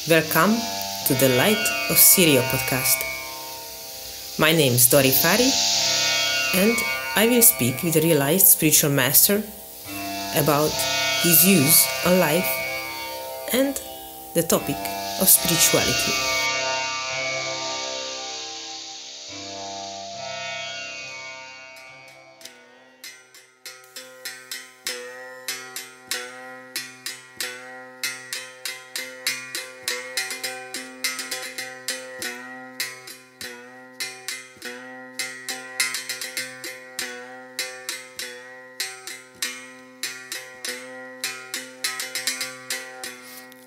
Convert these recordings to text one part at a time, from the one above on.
Welcome to the Light of Sirio podcast. My name is Dori Fari and I will speak with a realized spiritual master about his views on life and the topic of spirituality.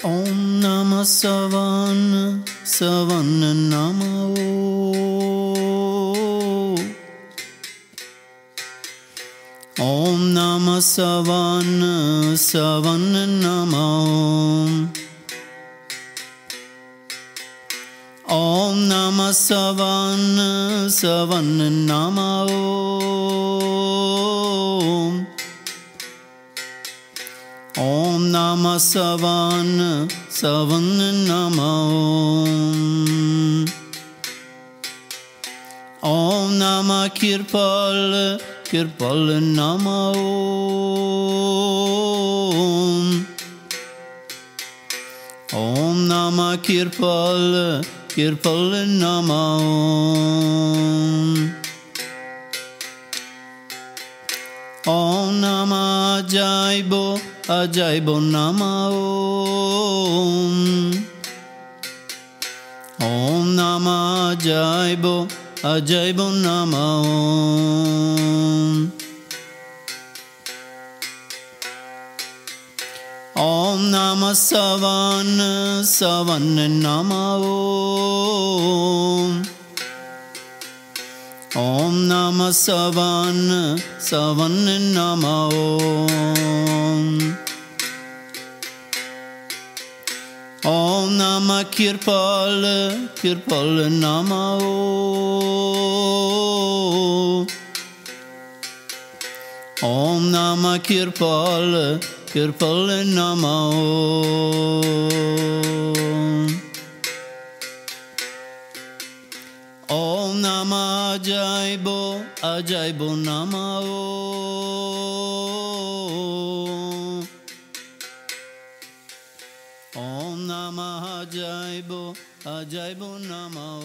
Om Namah Savan Namo. Om Namah Savan Namo. Om Namah Savan Namo. Om Namah Savan Namo. Om Namah Kirpal Namo. Om Namah Kirpal Namo. Om Namah Ajaibo Namo. Om Namah Ajaibo Namo. Om Namah Savan Namo. Om Namah Savan Namo. Om Namah Kirpal Namo. Om Namah Kirpal Namo. Om Namah Ajaibo Namo. Om Namah Ajaibo Namo.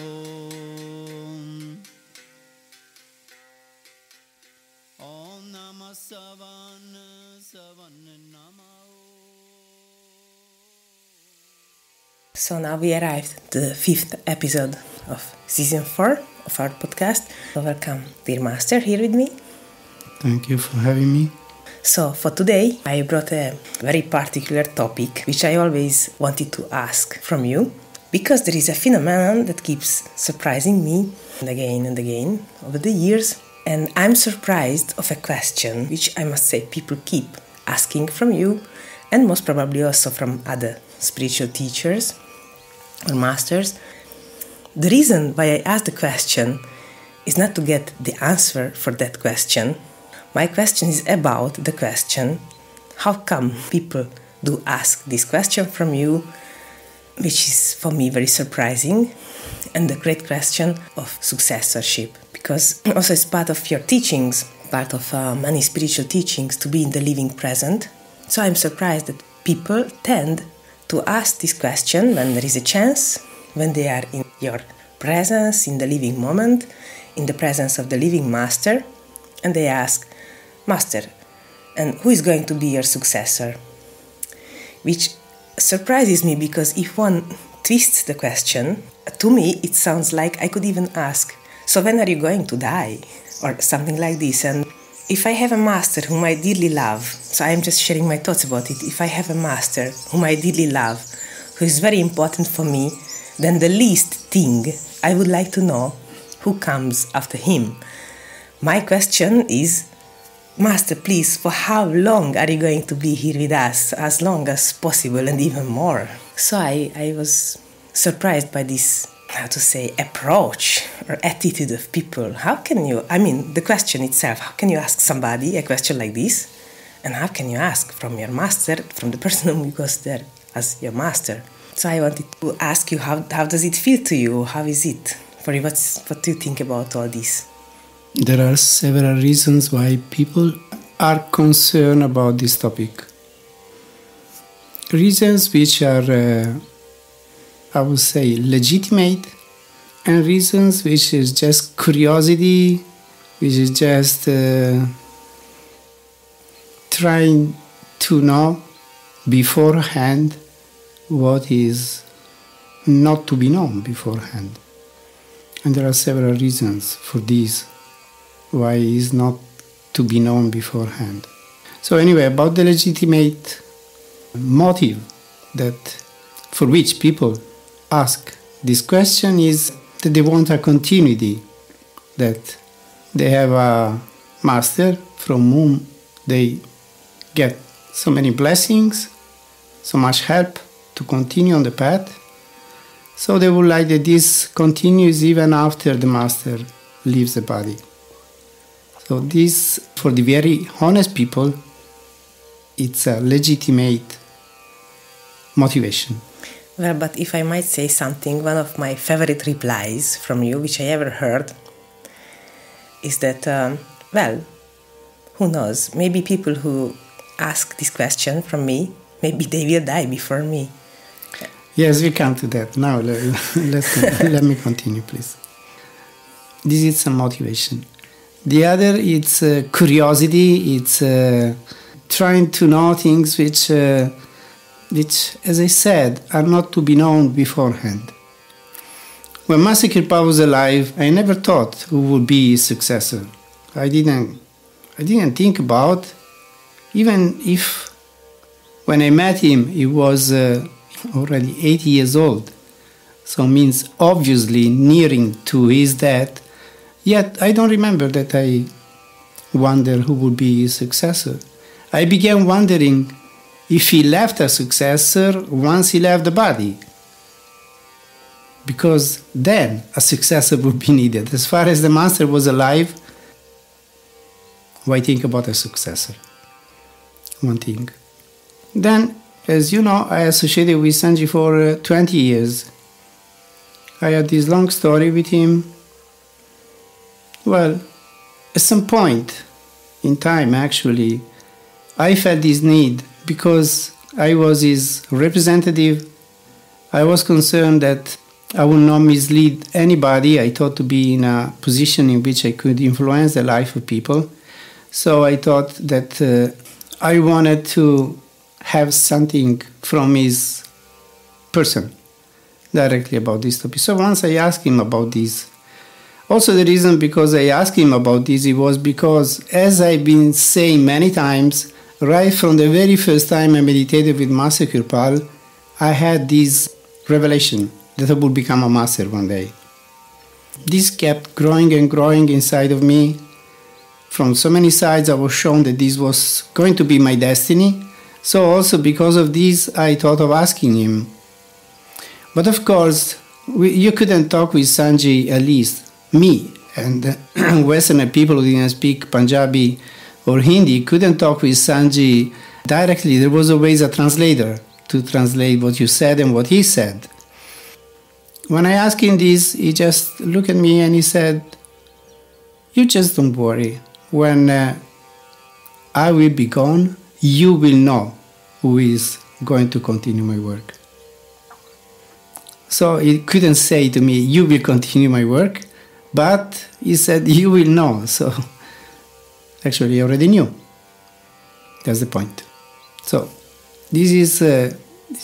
Om Namah Savan Namo. So now we arrived to the 5th episode of season 4 of our podcast. So welcome, dear master, here with me. Thank you for having me. So for today, I brought a very particular topic which I always wanted to ask from you, because there is a phenomenon that keeps surprising me and again over the years. And I'm surprised of a question which I must say people keep asking from you, and most probably also from other spiritual teachers or masters. The reason why I ask the question is not to get the answer for that question. My question is about the question, how come people do ask this question from you, which is for me very surprising, and the great question of successorship, because also it's part of your teachings, part of many spiritual teachings, to be in the living present. So I'm surprised that people tend to ask this question when there is a chance, when they are in your presence, in the living moment, in the presence of the living master, and they ask, Master, and who is going to be your successor? Which surprises me, because if one twists the question, to me it sounds like I could even ask, so when are you going to die? Or something like this. And if I have a master whom I dearly love, so I'm just sharing my thoughts about it, if I have a master whom I dearly love, who is very important for me, then the least thing I would like to know who comes after him. My question is, Master, please, for how long are you going to be here with us? As long as possible and even more. So I was surprised by this, approach or attitude of people. How can you, the question itself, how can you ask somebody a question like this? And how can you ask from your master, from the person who goes there as your master? So I wanted to ask you, how does it feel to you? How is it for you? What do you think about all this? There are several reasons why people are concerned about this topic. Reasons which are, I would say, legitimate, and reasons which is just curiosity, which is just trying to know beforehand what is not to be known beforehand. And there are several reasons for this, why it is not to be known beforehand. So anyway, about the legitimate motive that for which people ask this question is that they want a continuity, that they have a master from whom they get so many blessings, so much help to continue on the path. So they would like that this continues even after the master leaves the body. So this, for the very honest people, it's a legitimate motivation. Well, but if I might say something, one of my favorite replies from you, which I ever heard, is that, well, who knows, maybe people who ask this question from me, maybe they will die before me. Yes, we come to that. Now, let me continue, please. This is some motivation. The other, it's curiosity, it's trying to know things which, as I said, are not to be known beforehand. When Master Kirpa was alive, I never thought who would be his successor. I didn't think about, even if when I met him, he was already 80 years old. So means obviously nearing to his death. Yet I don't remember that I wondered who would be his successor. I began wondering if he left a successor once he left the body, because then a successor would be needed. As far as the master was alive, why think about a successor? One thing. Then, as you know, I associated with Sanji for 20 years. I had this long story with him. Well, at some point in time, actually, I felt this need because I was his representative. I was concerned that I would not mislead anybody. I thought to be in a position in which I could influence the life of people. So I thought that I wanted to have something from his person directly about this topic. So once I asked him about this, also the reason because I asked him about this, it was because, as I've been saying many times, right from the very first time I meditated with Master Kirpal, I had this revelation that I would become a master one day. This kept growing and growing inside of me. From so many sides I was shown that this was going to be my destiny. So also because of this I thought of asking him. But of course, you couldn't talk with Sanji, at least me, and Western people who didn't speak Punjabi or Hindi couldn't talk with Sanji directly. There was always a translator to translate what you said and what he said. When I asked him this, he just looked at me and he said, "You just don't worry. When I will be gone, you will know who is going to continue my work." So he couldn't say to me, "You will continue my work," but he said, "You will know." So actually, he already knew. That's the point. So this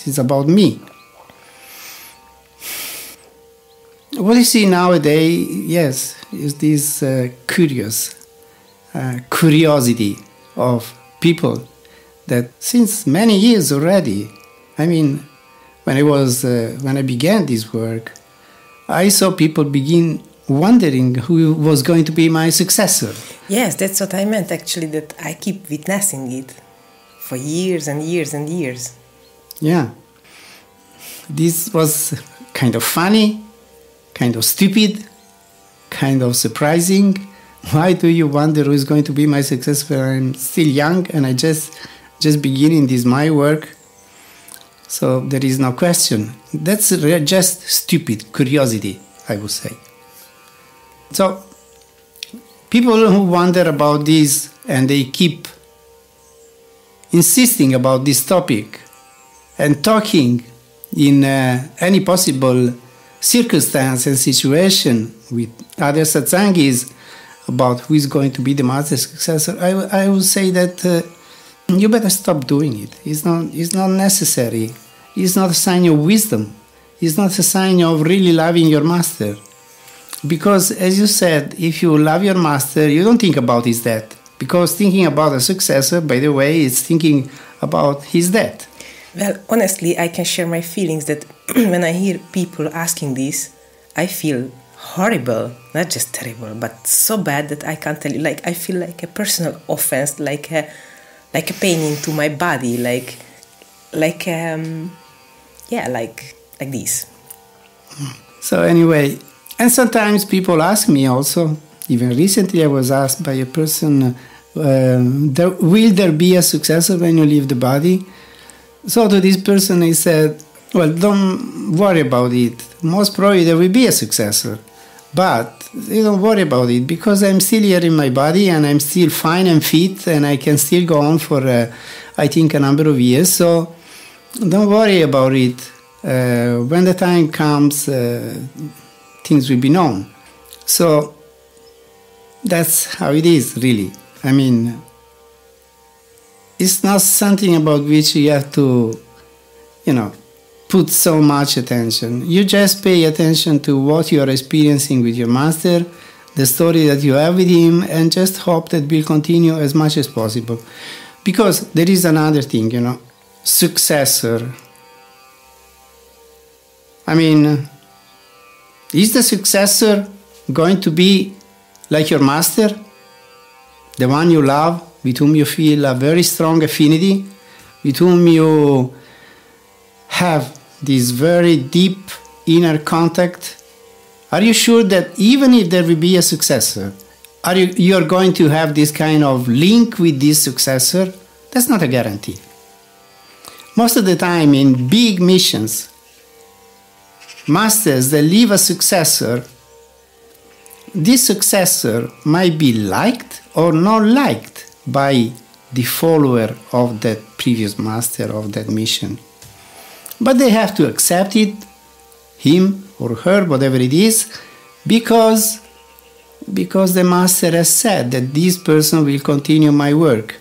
is about me. What I see nowadays, yes, is this curiosity of people that since many years already, I mean, when I began this work, I saw people begin wondering who was going to be my successor. Yes, that's what I meant actually, that I keep witnessing it for years and years and years. Yeah. This was kind of funny, kind of stupid, kind of surprising. Why do you wonder who is going to be my successor? I'm still young and I just beginning this my work. So there is no question. That's just stupid curiosity, I would say. So, people who wonder about this and they keep insisting about this topic and talking in any possible circumstance and situation with other satsangis about who is going to be the master successor, I would say that you better stop doing it. It's not necessary. It's not a sign of wisdom. It's not a sign of really loving your master. Because, as you said, if you love your master, you don't think about his death. Because thinking about a successor, by the way, is thinking about his death. Well, honestly, I can share my feelings that when I hear people asking this, I feel horrible, not just terrible, but so bad that I can't tell you. Like, I feel like a personal offense, like a pain into my body, like this. So anyway, and sometimes people ask me also, even recently I was asked by a person, will there be a successor when you leave the body? So to this person I said, well, don't worry about it. Most probably there will be a successor. But you don't worry about it because I'm still here in my body and I'm still fine and fit and I can still go on for, I think, a number of years. So don't worry about it. When the time comes, things will be known. So that's how it is, really. I mean, it's not something about which you have to, put so much attention. You just pay attention to what you are experiencing with your master, the story that you have with him, and just hope that will continue as much as possible. Because there is another thing, successor. I mean, is the successor going to be like your master? The one you love, with whom you feel a very strong affinity, with whom you have this very deep inner contact? Are you sure that even if there will be a successor, you are going to have this kind of link with this successor? That's not a guarantee. Most of the time in big missions, masters that leave a successor, this successor might be liked or not liked by the follower of that previous master of that mission. But they have to accept it, him or her, whatever it is, because the master has said that this person will continue my work.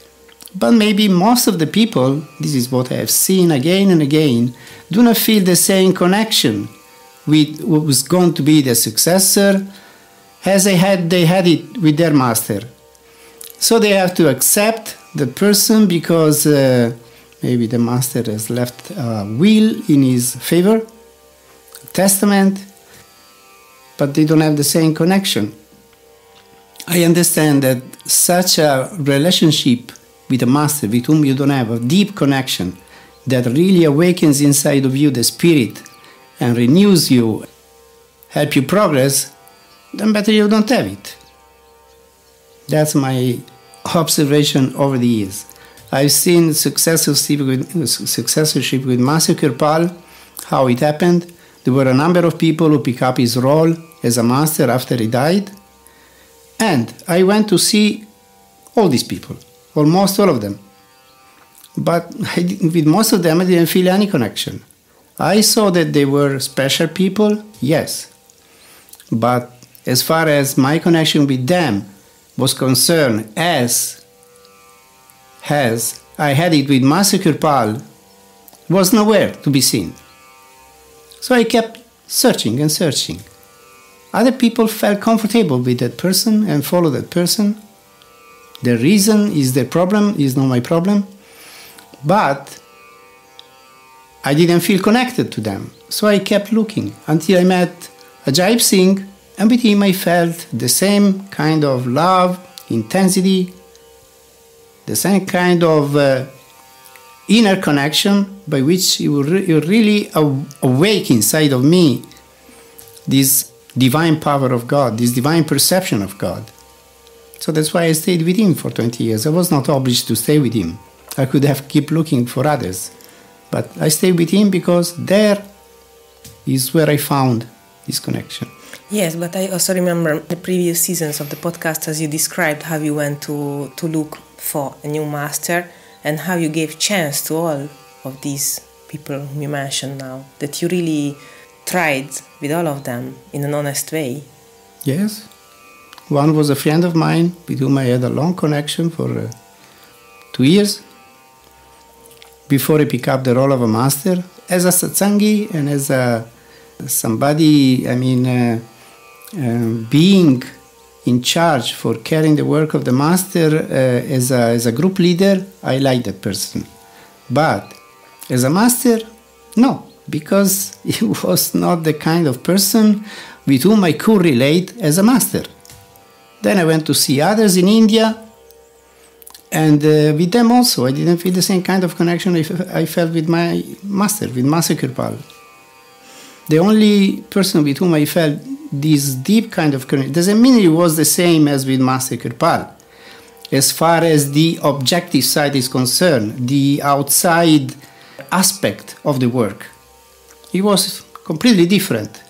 But maybe most of the people, this is what I have seen again and again, do not feel the same connection with what was going to be the successor as they had it with their master. So they have to accept the person because maybe the master has left a will in his favor, a testament, but they don't have the same connection. I understand that such a relationship with a master with whom you don't have a deep connection that really awakens inside of you the spirit and renews you, help you progress, then better you don't have it. That's my observation over the years. I've seen successorship with Master Kirpal, how it happened. There were a number of people who picked up his role as a master after he died. And I went to see all these people, almost all of them. But with most of them, I didn't feel any connection. I saw that they were special people, yes. But as far as my connection with them was concerned, as I had it with Master Kirpal, was nowhere to be seen. So I kept searching and searching. Other people felt comfortable with that person and followed that person. The reason is their problem, is not my problem. But I didn't feel connected to them. So I kept looking until I met Ajaib Singh, and with him I felt the same kind of love, intensity, the same kind of inner connection by which you really awake inside of me this divine power of God, this divine perception of God. So that's why I stayed with him for 20 years. I was not obliged to stay with him. I could have kept looking for others. But I stayed with him because there is where I found this connection. Yes, but I also remember the previous seasons of the podcast as you described how you went to look for a new master and how you gave chance to all of these people whom you mentioned now, that you really tried with all of them in an honest way. Yes. One was a friend of mine with whom I had a long connection for 2 years before I picked up the role of a master as a satsangi and as somebody, being in charge for carrying the work of the master as a group leader. I like that person. But as a master, no, because he was not the kind of person with whom I could relate as a master. Then I went to see others in India, and with them also, I didn't feel the same kind of connection I felt with my master, with Master Kirpal. The only person with whom I felt this deep kind of connection doesn't mean it was the same as with Master Kirpal. As far as the objective side is concerned, the outside aspect of the work, it was completely different.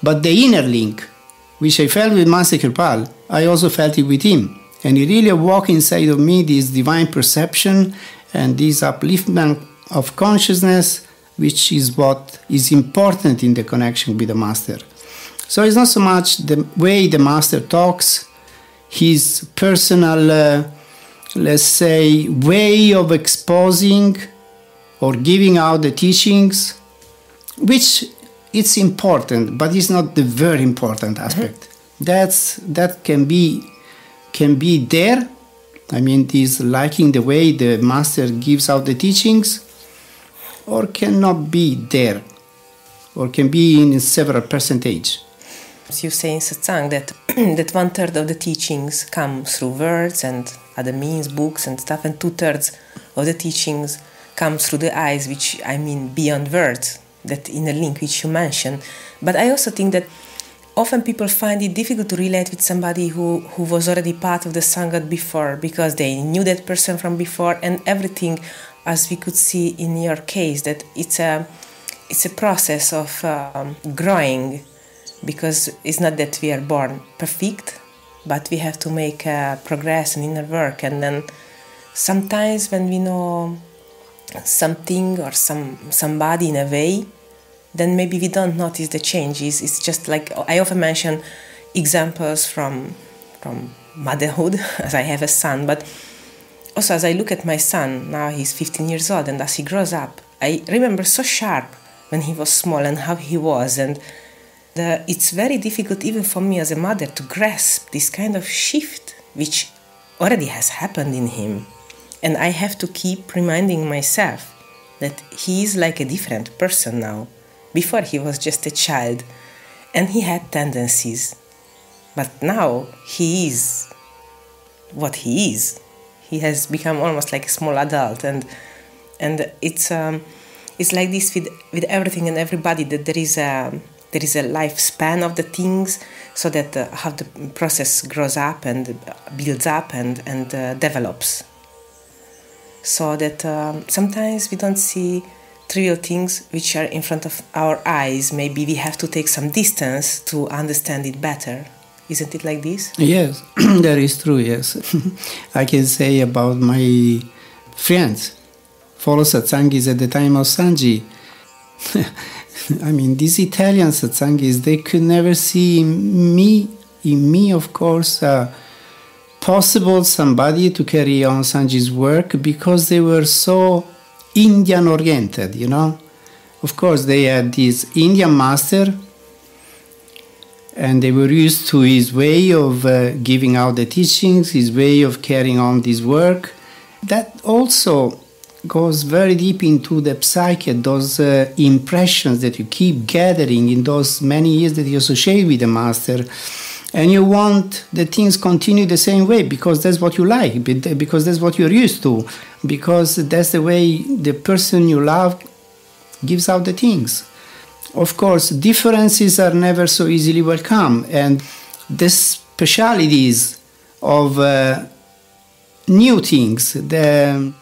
But the inner link, which I felt with Master Kirpal, I also felt it with him. And it really awoke inside of me this divine perception and this upliftment of consciousness, which is what is important in the connection with the master. So it's not so much the way the master talks, his personal, let's say, way of exposing or giving out the teachings, which it's important, but it's not the very important aspect. That can be there. I mean, this liking the way the master gives out the teachings, or cannot be there, or can be in several percentage. As you say in Satsang that that 1/3 of the teachings come through words and other means, books and stuff, and 2/3 of the teachings come through the eyes, which I mean beyond words, that inner link which you mentioned. But I also think that often people find it difficult to relate with somebody who was already part of the Sangat before, because they knew that person from before, and everything, as we could see in your case, that it's a process of growing, because it's not that we are born perfect, but we have to make progress and inner work. And then sometimes when we know something or somebody in a way, then maybe we don't notice the changes. It's just like I often mention examples from motherhood, as I have a son, but also as I look at my son, now he's 15 years old, and as he grows up, I remember so sharp when he was small and how he was, and it's very difficult even for me as a mother to grasp this kind of shift which already has happened in him. And I have to keep reminding myself that he is like a different person now. Before he was just a child and he had tendencies, but now he is what he is. He has become almost like a small adult, and it's like this with everything and everybody, that there is a lifespan of the things, so that how the process grows up and builds up and develops. So that sometimes we don't see trivial things which are in front of our eyes. Maybe we have to take some distance to understand it better. Isn't it like this? Yes, that is true, yes. I can say about my friends, follow Satsangis at the time of Sanji. I mean, these Italian Satsangis, they could never see in me, of course, possible somebody to carry on Sanji's work, because they were so Indian-oriented, you know. Of course, they had this Indian master, and they were used to his way of giving out the teachings, his way of carrying on this work. That also goes very deep into the psyche, those impressions that you keep gathering in those many years that you associate with the master. And you want the things continue the same way, because that's what you like, because that's what you're used to, because that's the way the person you love gives out the things. Of course, differences are never so easily welcome, and the specialities of new things, the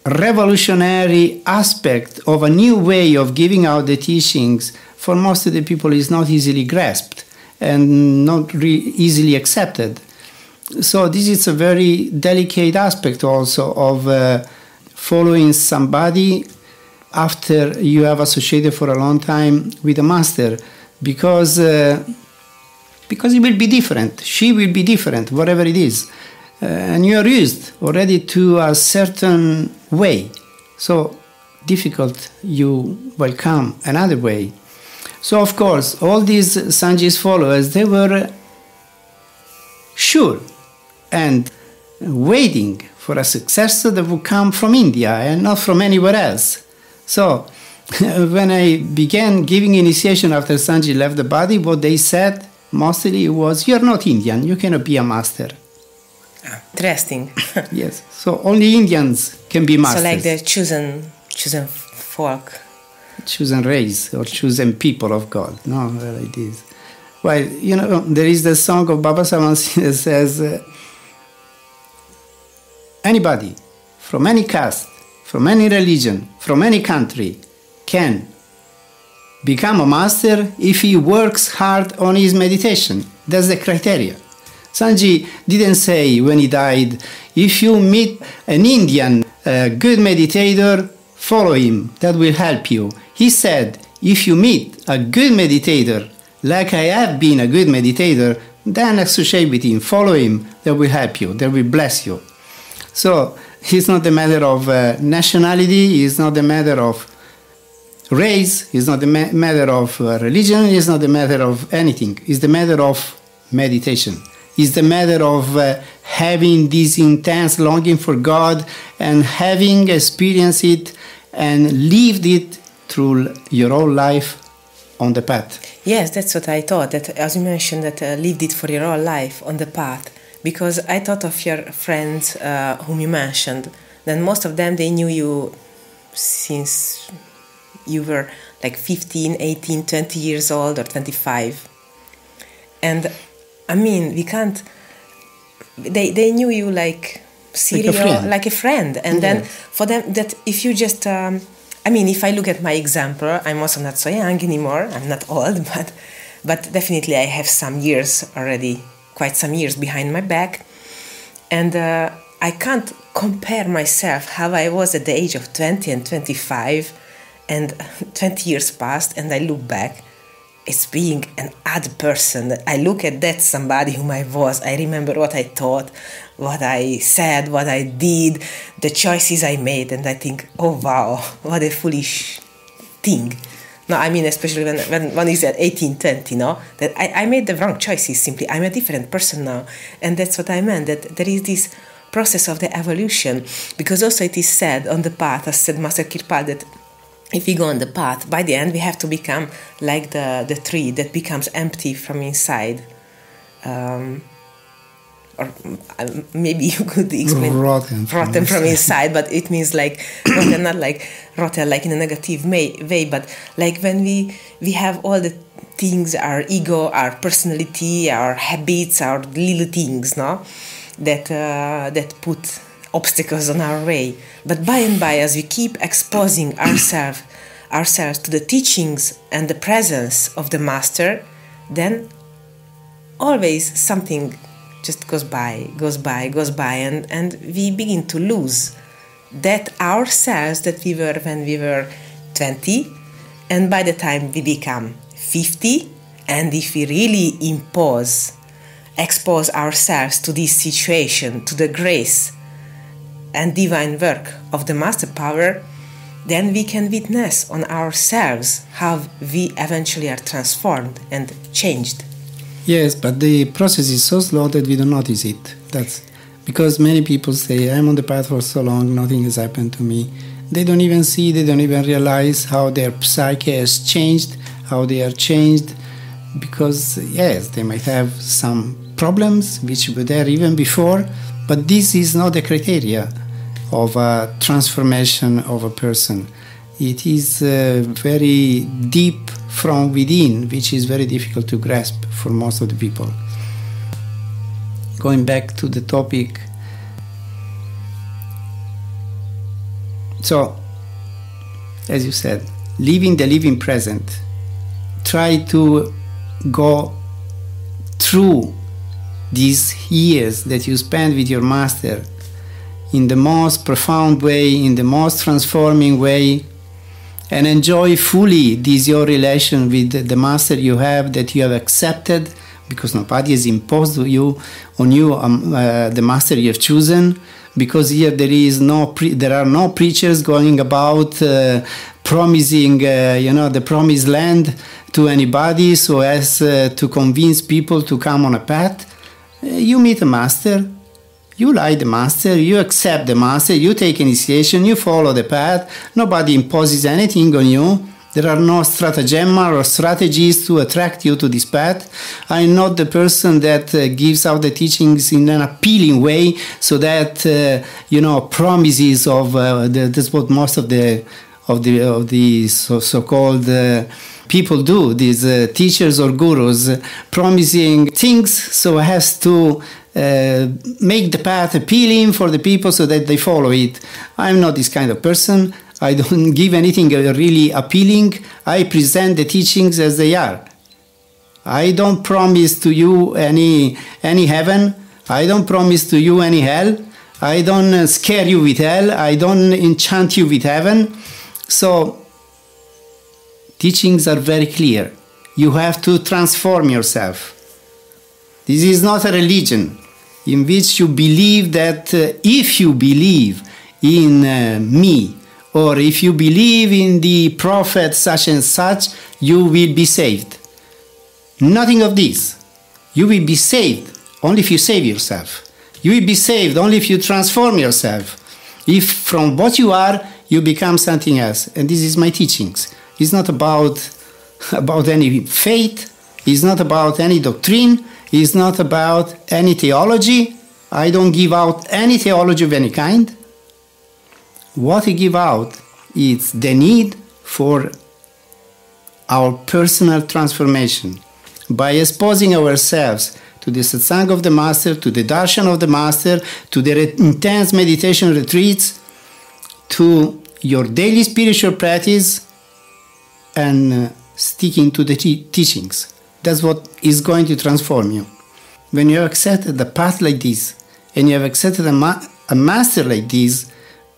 revolutionary aspect of a new way of giving out the teachings for most of the people is not easily grasped and not easily accepted. So this is a very delicate aspect also of following somebody after you have associated for a long time with a master, because it will be different. She will be different, whatever it is. And you are used already to a certain way. So difficult you welcome another way. So of course, all these Sanji's followers, they were sure and waiting for a successor that would come from India and not from anywhere else. So when I began giving initiation after Sanji left the body, what they said mostly was, "You're not Indian, you cannot be a master." Interesting. Yes, so only Indians can be masters. So like the chosen folk. Chosen race or chosen people of God. No, well, it is. Well, you know, there is the song of Baba Samansi that says, anybody from any caste, from any religion, from any country can become a master if he works hard on his meditation. That's the criteria. Sanji didn't say when he died, if you meet an Indian good meditator, follow him, that will help you. He said, if you meet a good meditator, like I have been a good meditator, then associate with him, follow him, that will help you, that will bless you. So it's not a matter of nationality, it's not a matter of race, it's not a matter of religion, it's not a matter of anything. It's the matter of meditation. It's the matter of having this intense longing for God and having experienced it and lived it through your whole life on the path. Yes, that's what I thought, that as you mentioned, that lived it for your whole life on the path. Because I thought of your friends whom you mentioned, then most of them, they knew you since you were like 15, 18, 20 years old or 25. And I mean, we can't, they knew you like Sirio, like a friend. And then for them, that if you just, I mean, if I look at my example, I'm also not so young anymore, I'm not old, but definitely I have some years already, quite some years behind my back. And I can't compare myself how I was at the age of 20 and 25 and 20 years passed and I look back. It's being an odd person. I look at that somebody whom I was. I remember what I thought, what I said, what I did, the choices I made, and I think, oh wow, what a foolish thing. No, I mean, especially when one is at 18, 20, no? That I made the wrong choices simply. I'm a different person now. And that's what I meant, that there is this process of the evolution. Because also it is said on the path, as said Master Kirpal, that if we go on the path, by the end we have to become like the tree that becomes empty from inside. Or maybe you could explain rotten from inside, but it means like rotten, not like rotten like in a negative way, but like when we have all the things, our ego, our personality, our habits, our little things, no, that put obstacles on our way. But by and by, as we keep exposing ourselves to the teachings and the presence of the Master, then always something just goes by, and we begin to lose that ourselves that we were when we were 20, and by the time we become 50, and if we really expose ourselves to this situation, to the grace and divine work of the Master Power, then we can witness on ourselves how we eventually are transformed and changed. Yes, but the process is so slow that we don't notice it. That's because many people say, I'm on the path for so long, nothing has happened to me. They don't even see, they don't even realize how their psyche has changed, how they are changed, because yes, they might have some problems which were there even before, but this is not the criteria of a transformation of a person. It is very deep from within, which is very difficult to grasp for most of the people. Going back to the topic, So, as you said, living the living present. Try to go through these years that you spend with your master in the most profound way, in the most transforming way, and enjoy fully this your relation with the master you have, that you have accepted, because nobody has imposed on you the master you have chosen. Because here there are no preachers going about promising the promised land to anybody so as to convince people to come on a path. You meet a master, you like the master, you accept the master, you take initiation, you follow the path. Nobody imposes anything on you. There are no stratagem or strategies to attract you to this path. I'm not the person that gives out the teachings in an appealing way, so that promises of that's what most of the so-called people do. These teachers or gurus promising things so as to make the path appealing for the people so that they follow it. I'm not this kind of person. I don't give anything really appealing. I present the teachings as they are. I don't promise to you any heaven. I don't promise to you any hell. I don't scare you with hell. I don't enchant you with heaven. So, teachings are very clear. You have to transform yourself. This is not a religion in which you believe that if you believe in me, or if you believe in the prophet such and such, you will be saved. Nothing of this. You will be saved only if you save yourself. You will be saved only if you transform yourself. If from what you are, you become something else. And this is my teachings. It's not about any faith. It's not about any doctrine. It's not about any theology. I don't give out any theology of any kind. What I give out is the need for our personal transformation by exposing ourselves to the Satsang of the Master, to the Darshan of the Master, to the intense meditation retreats, to your daily spiritual practice, and sticking to the teachings. That's what is going to transform you. When you have accepted a path like this, and you have accepted a master like this,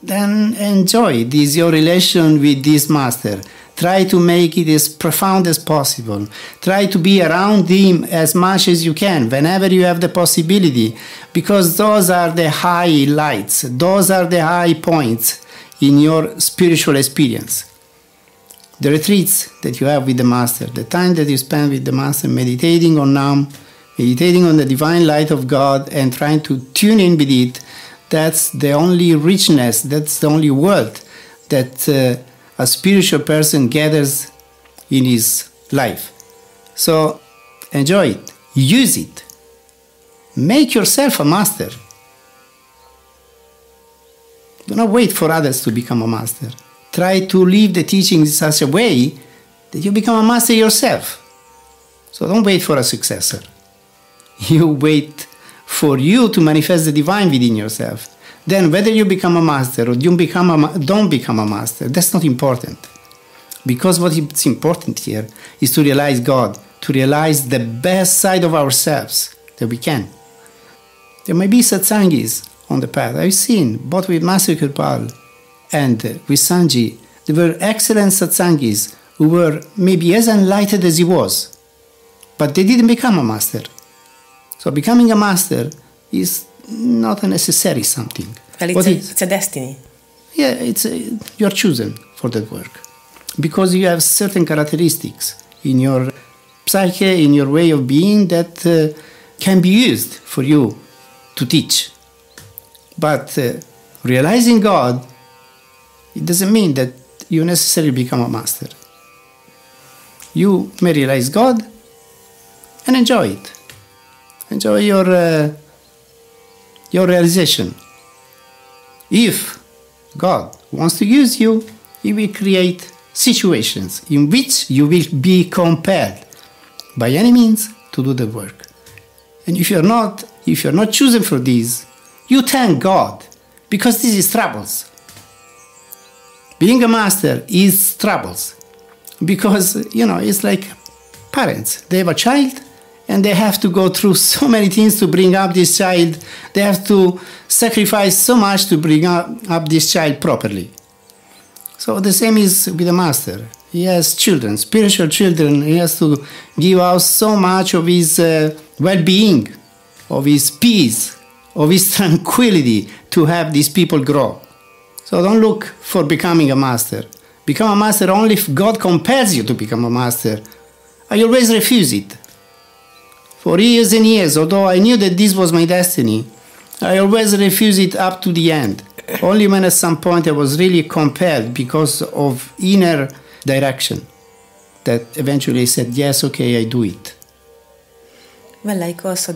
then enjoy this, your relation with this master. Try to make it as profound as possible. Try to be around him as much as you can, whenever you have the possibility, because those are the highlights, those are the high points in your spiritual experience. The retreats that you have with the master, the time that you spend with the master meditating on Nam, meditating on the divine light of God and trying to tune in with it, that's the only richness, that's the only world that a spiritual person gathers in his life. So enjoy it, use it, make yourself a master. Do not wait for others to become a master. Try to live the teachings in such a way that you become a master yourself. So don't wait for a successor. You wait for you to manifest the divine within yourself. Then whether you become a master or don't become a master, that's not important. Because what is important here is to realize God, to realize the best side of ourselves that we can. There may be satsangis on the path. I've seen, both with Master Kirpal and with Sanji, there were excellent satsangis who were maybe as enlightened as he was, but they didn't become a master. So becoming a master is not a necessary something. Well, it's a destiny. Yeah, you are chosen for that work because you have certain characteristics in your psyche, in your way of being that can be used for you to teach. But realizing God, it doesn't mean that you necessarily become a master. You may realize God and enjoy it. Enjoy your realization. If God wants to use you, He will create situations in which you will be compelled by any means to do the work. And if you're not chosen for this, you thank God, because this is troubles. Being a master is troubles because, it's like parents. They have a child and they have to go through so many things to bring up this child. They have to sacrifice so much to bring up this child properly. So the same is with the master. He has children, spiritual children. He has to give out so much of his well-being, of his peace, of his tranquility to have these people grow. So don't look for becoming a master. Become a master only if God compels you to become a master. I always refuse it. For years and years, although I knew that this was my destiny, I always refused it up to the end. Only when at some point I was really compelled because of inner direction that eventually I said, yes, okay, I do it. Well, like also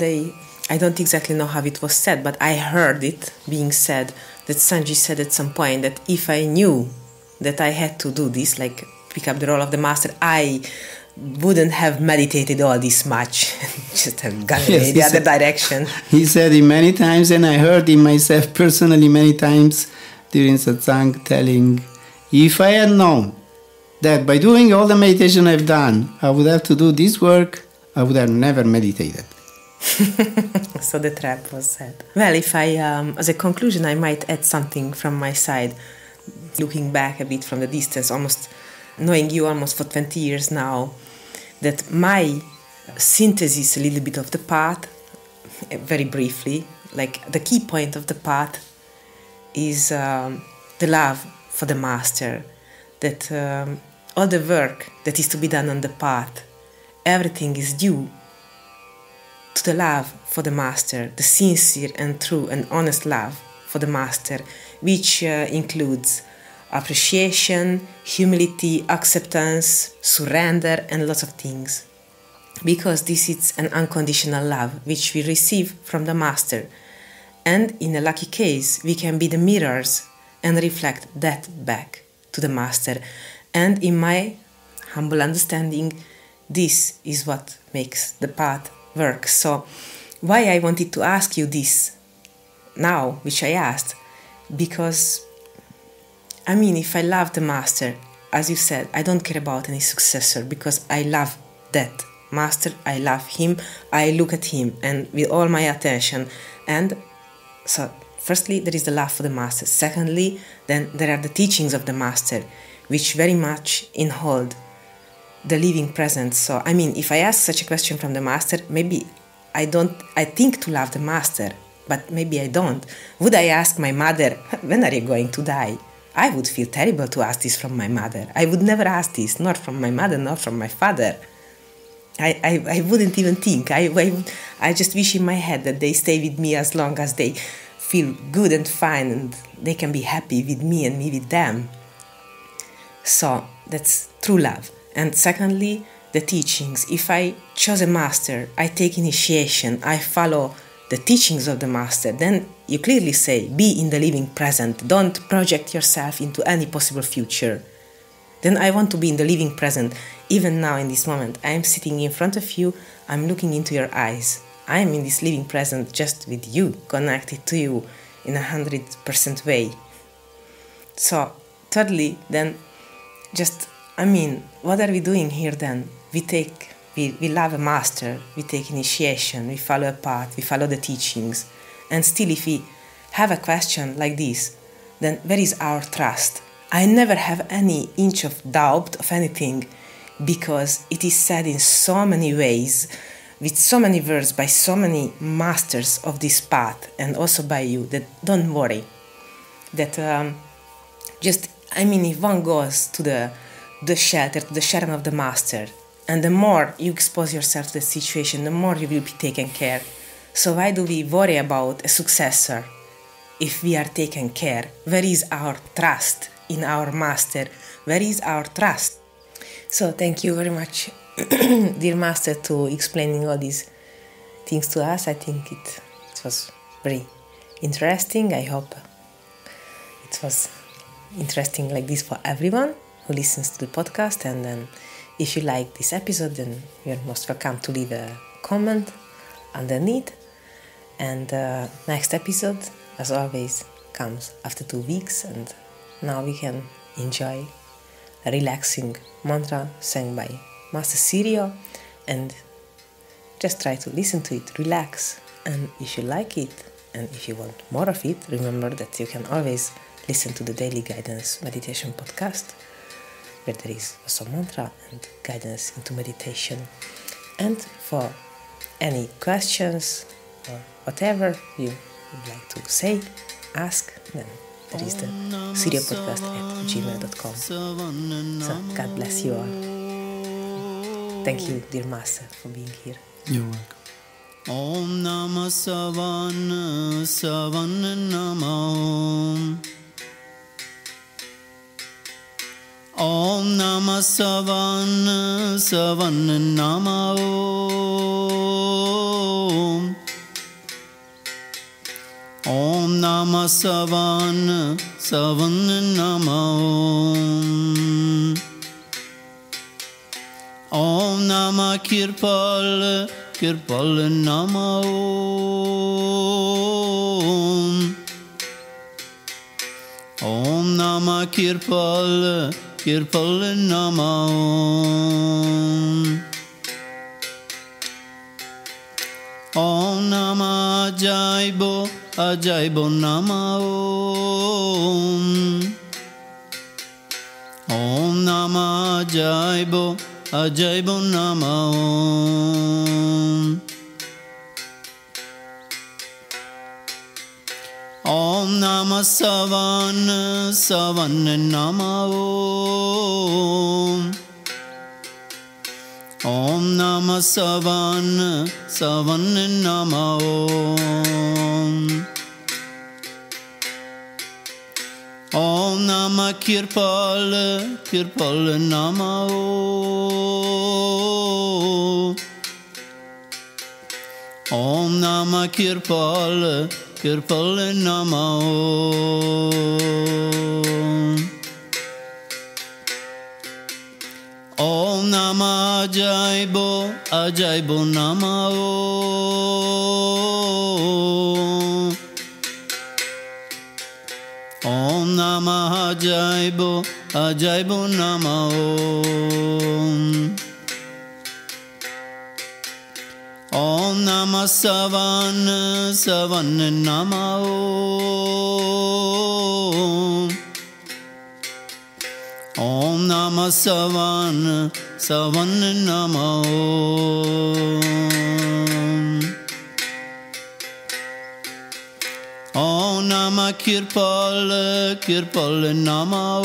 I don't exactly know how it was said, but I heard it being said that Sanji said at some point that if I knew that I had to do this, like pick up the role of the master, I wouldn't have meditated all this much, just have gone in the other direction. He said it many times, and I heard it myself personally many times during Satsang telling, if I had known that by doing all the meditation I've done, I would have to do this work, I would have never meditated. So the trap was set. Well, if I, as a conclusion, I might add something from my side, looking back a bit from the distance, almost knowing you almost for 20 years now, that my synthesis a little bit of the path, very briefly, like the key point of the path is the love for the master, that all the work that is to be done on the path, everything is due to the love for the master, the sincere and true and honest love for the master, which includes appreciation, humility, acceptance, surrender, and lots of things. Because this is an unconditional love which we receive from the master. And in a lucky case, we can be the mirrors and reflect that back to the master. And in my humble understanding, this is what makes the path work. So why I wanted to ask you this now, which I asked, because I mean, if I love the master, as you said, I don't care about any successor because I love that master, I love him, I look at him and with all my attention. And so firstly, there is the love for the master. Secondly, then there are the teachings of the master, which very much inhold the living presence. So, I mean, if I ask such a question from the master, maybe I think to love the master, but maybe I don't. Would I ask my mother, when are you going to die? I would feel terrible to ask this from my mother. I would never ask this, not from my mother, not from my father. I wouldn't even think. I just wish in my head that they stay with me as long as they feel good and fine and they can be happy with me and me with them. So that's true love. And secondly, the teachings. If I chose a master, I take initiation, I follow the teachings of the master, then you clearly say, be in the living present. Don't project yourself into any possible future. Then I want to be in the living present. Even now in this moment, I am sitting in front of you, I'm looking into your eyes. I am in this living present just with you, connected to you in 100% way. So, thirdly, then, what are we doing here then? We love a master, we take initiation, we follow a path, we follow the teachings. And still if we have a question like this, then where is our trust? I never have any inch of doubt of anything because it is said in so many ways, with so many words by so many masters of this path and also by you, that don't worry. That if one goes to the shelter, to the shadow of the master, and the more you expose yourself to the situation, the more you will be taken care. So why do we worry about a successor if we are taken care? Where is our trust in our master? Where is our trust? So thank you very much, dear master, to explaining all these things to us. I think it was very interesting. I hope it was interesting like this for everyone who listens to the podcast. And then if you like this episode, then you're most welcome to leave a comment underneath. And next episode, as always, comes after 2 weeks, and now we can enjoy a relaxing mantra sang by Master Sirio and just try to listen to it, relax. And if you like it and if you want more of it, remember that you can always listen to the Daily Guidance Meditation podcast, where there is also mantra and guidance into meditation. And for any questions or whatever you would like to say, ask, then there is the siriopodcast@gmail.com. So God bless you all. Thank you, dear Master, for being here. You're welcome. Om Namah Savana Savana Namah Om Namah Savana Savana Namah Om Namah Savana Savana Namah Om Namah Kirpal Kirpal Namah Om Namah Kirpal Kirpal Namah Om Namah Ajaibo Ajaibo Namah Om Namah Ajaibo Ajaibo Namah Om Namah Savana Savana Namah Om Namah Savana Savana Namah Om Namah Kirpal Kirpal Namah Om Namah Kirpal Kirpal Namah Om Namah Ajaibo Ajaibo Namah Om Namah Ajaibo Ajaibo Namah Om Namah Savana Savana Namah Om Namah Savana Savana Namah Om Namah Kirpal Kirpal Namah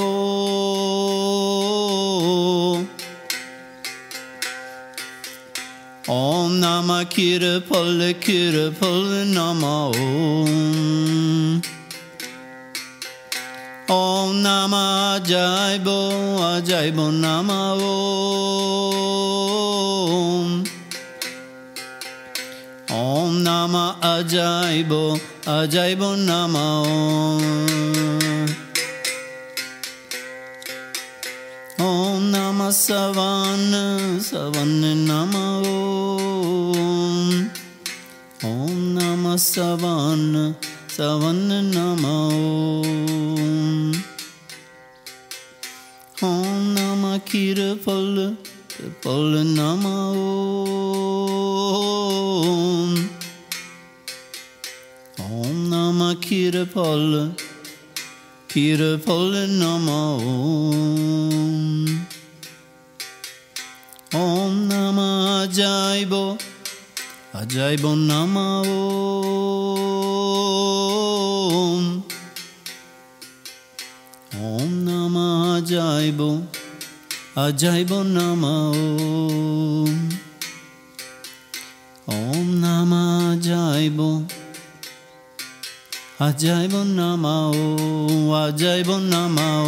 Om Namah Kirpal Kirpal Namah Om Namah Ajaibo Ajaibo Namah Om Namah Ajaibo Ajaibo Namah Om Namah Savana Savana Namah Om Namah Savana Savana Namah Om Namah Kirpal Kirpal Namah Om Namah Kirpal Kirpal Namah Om Namah Ajaibo Ajaibo Namah Om Namah Ajaibo Ajaibo Namah Om Namah Ajaibo Ajaibo Namah Ajaibo Namah